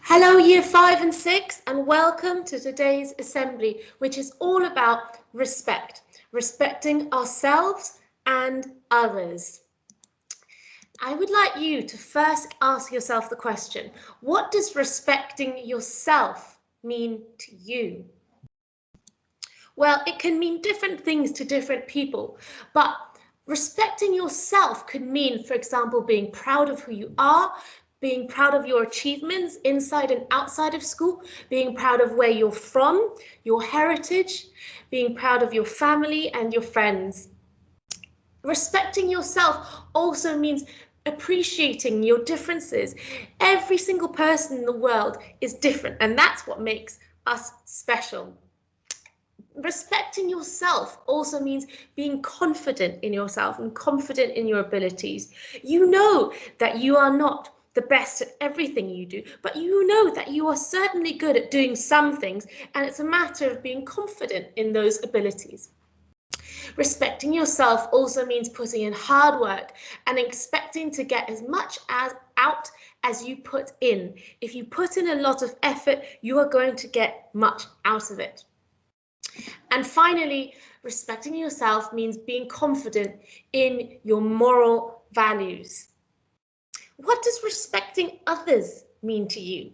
Hello, Year 5 and 6, and welcome to today's assembly, which is all about respect, respecting ourselves and others. I would like you to first ask yourself the question, what does respecting yourself mean to you? Well, it can mean different things to different people, but respecting yourself could mean, for example, being proud of who you are, being proud of your achievements inside and outside of school, being proud of where you're from, your heritage, being proud of your family and your friends. Respecting yourself also means appreciating your differences. Every single person in the world is different, and that's what makes us special. Respecting yourself also means being confident in yourself and confident in your abilities. You know that you are not the best at everything you do, but you know that you are certainly good at doing some things, and it's a matter of being confident in those abilities. Respecting yourself also means putting in hard work and expecting to get as much out as you put in. If you put in a lot of effort, you are going to get much out of it. And finally, respecting yourself means being confident in your moral values. What does respecting others mean to you?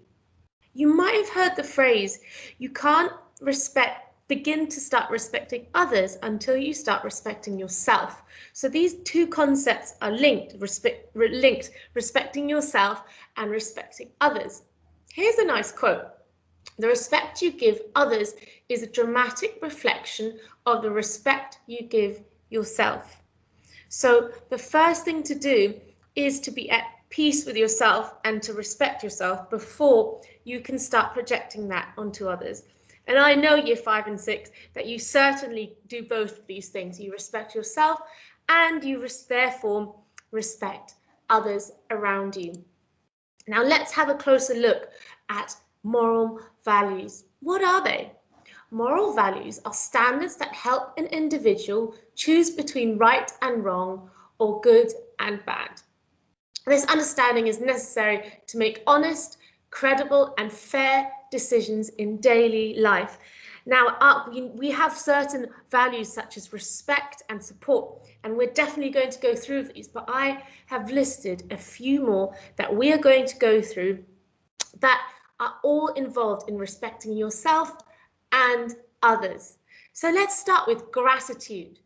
You might have heard the phrase, you can't begin to start respecting others until you start respecting yourself. So these two concepts are linked, respecting yourself and respecting others. Here's a nice quote. The respect you give others is a dramatic reflection of the respect you give yourself. So the first thing to do is to be at peace with yourself and to respect yourself before you can start projecting that onto others. And I know Year 5 and 6 that you certainly do both of these things. You respect yourself and you therefore respect others around you. Now let's have a closer look at moral values. What are they? Moral values are standards that help an individual choose between right and wrong or good and bad. This understanding is necessary to make honest, credible and fair decisions in daily life. Now, we have certain values such as respect and support, and we're definitely going to go through these, but I have listed a few more that we are going to go through that are all involved in respecting yourself and others. So let's start with gratitude.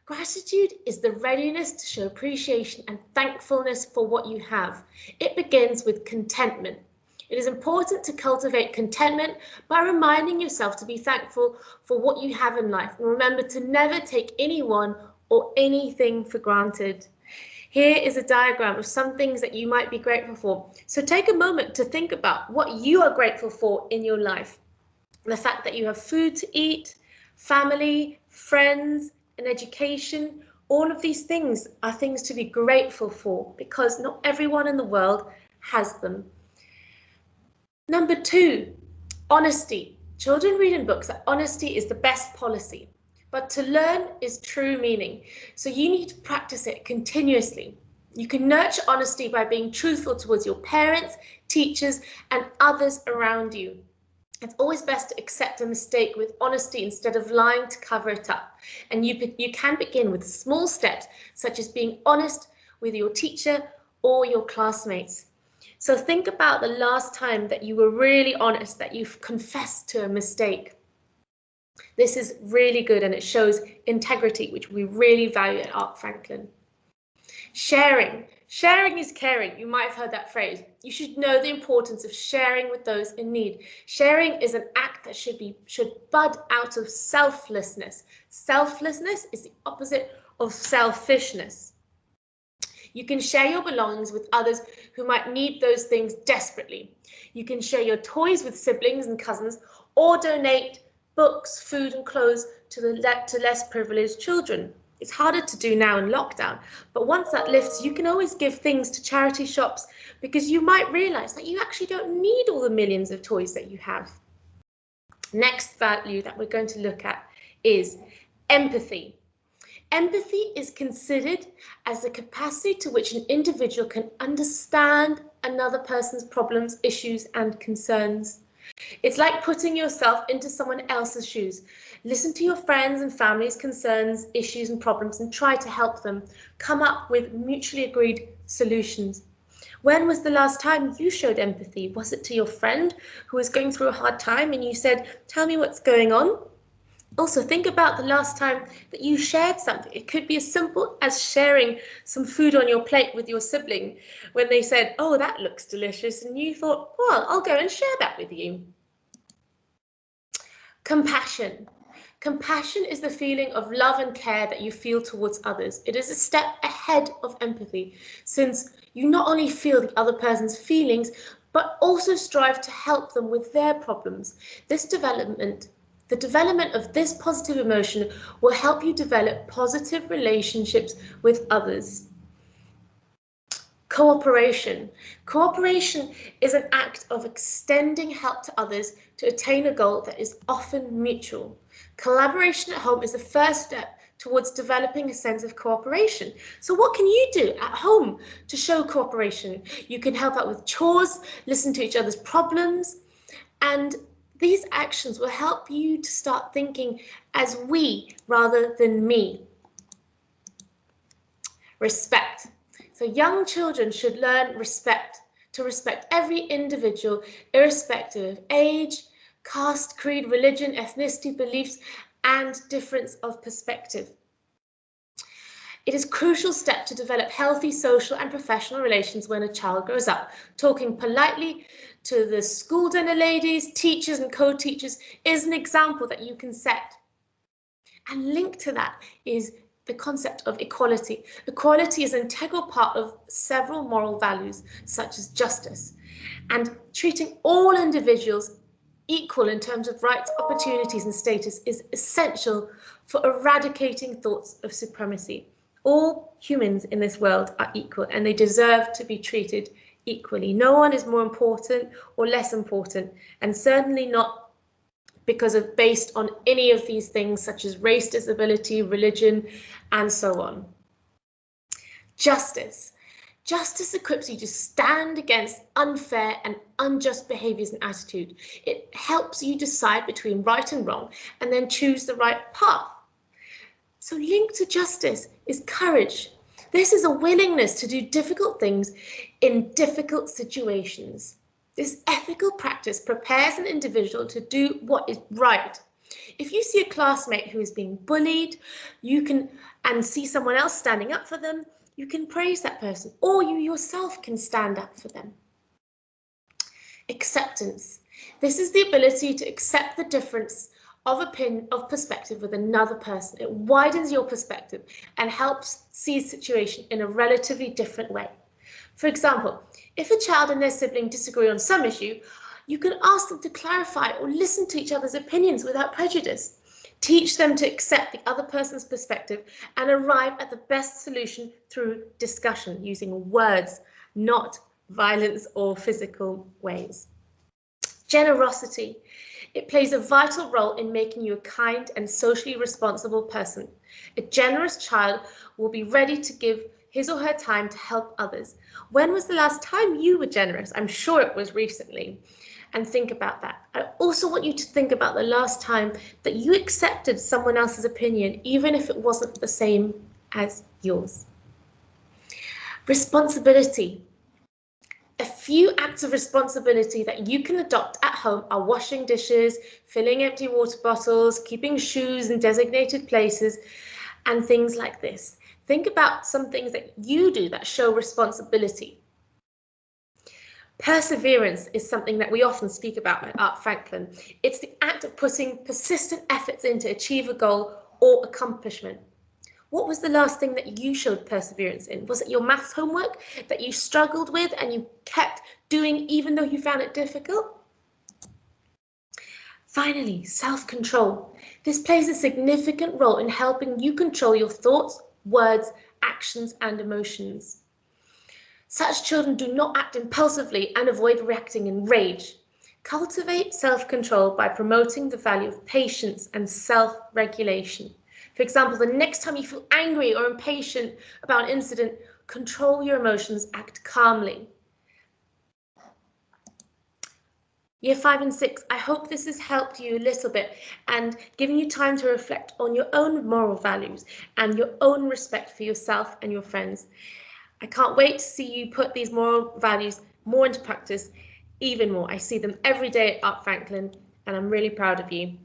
Gratitude is the readiness to show appreciation and thankfulness for what you have. It begins with contentment. It is important to cultivate contentment by reminding yourself to be thankful for what you have in life. And remember to never take anyone or anything for granted. Here is a diagram of some things that you might be grateful for. So take a moment to think about what you are grateful for in your life. The fact that you have food to eat, family, friends, and education, all of these things are things to be grateful for because not everyone in the world has them. Number 2, honesty. Children read in books that honesty is the best policy, but to learn is true meaning. So you need to practice it continuously. You can nurture honesty by being truthful towards your parents, teachers, and others around you. It's always best to accept a mistake with honesty instead of lying to cover it up. And you can begin with small steps, such as being honest with your teacher or your classmates. So think about the last time that you were really honest, that you've confessed to a mistake. This is really good and it shows integrity, which we really value at Art Franklin. Sharing. Sharing is caring. You might have heard that phrase. You should know the importance of sharing with those in need. Sharing is an act that should bud out of selflessness. Selflessness is the opposite of selfishness. You can share your belongings with others who might need those things desperately. You can share your toys with siblings and cousins or donate books, food and clothes to less privileged children. It's harder to do now in lockdown, but once that lifts, you can always give things to charity shops because you might realize that you actually don't need all the millions of toys that you have. Next value that we're going to look at is empathy. Empathy is considered as the capacity to which an individual can understand, another person's problems, issues, and concerns. It's like putting yourself into someone else's shoes. Listen to your friends and family's concerns, issues, and problems and try to help them. Come up with mutually agreed solutions. When was the last time you showed empathy? Was it to your friend who was going through a hard time and you said, "Tell me what's going on"? Also, think about the last time that you shared something. It could be as simple as sharing some food on your plate with your sibling when they said, "Oh, that looks delicious," and you thought, "Well, I'll go and share that with you." Compassion. Compassion is the feeling of love and care that you feel towards others. It is a step ahead of empathy, since you not only feel the other person's feelings, but also strive to help them with their problems. The development of this positive emotion will help you develop positive relationships with others. Cooperation. Cooperation is an act of extending help to others to attain a goal that is often mutual. Collaboration at home is the first step towards developing a sense of cooperation. So what can you do at home to show cooperation? You can help out with chores, listen to each other's problems, and these actions will help you to start thinking as we rather than me. Respect. So young children should learn to respect every individual, irrespective of age, caste, creed, religion, ethnicity, beliefs, and difference of perspective. It is a crucial step to develop healthy social and professional relations when a child grows up. Talking politely to the school dinner ladies, teachers, and co-teachers is an example that you can set. And linked to that is the concept of equality. Equality is an integral part of several moral values, such as justice, and treating all individuals equal in terms of rights, opportunities, and status is essential for eradicating thoughts of supremacy. All humans in this world are equal and they deserve to be treated equally. No one is more important or less important, and certainly not because of based on any of these things such as race, disability, religion, and so on. Justice. Justice equips you to stand against unfair and unjust behaviors and attitude. It helps you decide between right and wrong and then choose the right path. So linked to justice is courage. This is a willingness to do difficult things in difficult situations. This ethical practice prepares an individual to do what is right. If you see a classmate who is being bullied, and see someone else standing up for them, you can praise that person, or you yourself can stand up for them. Acceptance. This is the ability to accept the difference of perspective with another person. It widens your perspective and helps see a situation in a relatively different way. For example, if a child and their sibling disagree on some issue, you can ask them to clarify or listen to each other's opinions without prejudice. Teach them to accept the other person's perspective and arrive at the best solution through discussion using words, not violence or physical ways. Generosity. It plays a vital role in making you a kind and socially responsible person. A generous child will be ready to give his or her time to help others. When was the last time you were generous? I'm sure it was recently. And think about that. I also want you to think about the last time that you accepted someone else's opinion, even if it wasn't the same as yours. Responsibility. A few acts of responsibility that you can adopt at home are washing dishes, filling empty water bottles, keeping shoes in designated places, and things like this. Think about some things that you do that show responsibility. Perseverance is something that we often speak about at Art Franklin. It's the act of putting persistent efforts in to achieve a goal or accomplishment. What was the last thing that you showed perseverance in? Was it your maths homework that you struggled with and you kept doing even though you found it difficult? Finally, self-control. This plays a significant role in helping you control your thoughts, words, actions, and emotions. Such children do not act impulsively and avoid reacting in rage. Cultivate self-control by promoting the value of patience and self-regulation. For example, the next time you feel angry or impatient about an incident, control your emotions, act calmly. Year 5 and 6, I hope this has helped you a little bit and given you time to reflect on your own moral values and your own respect for yourself and your friends. I can't wait to see you put these moral values more into practice, even more. I see them every day at Art Franklin, and I'm really proud of you.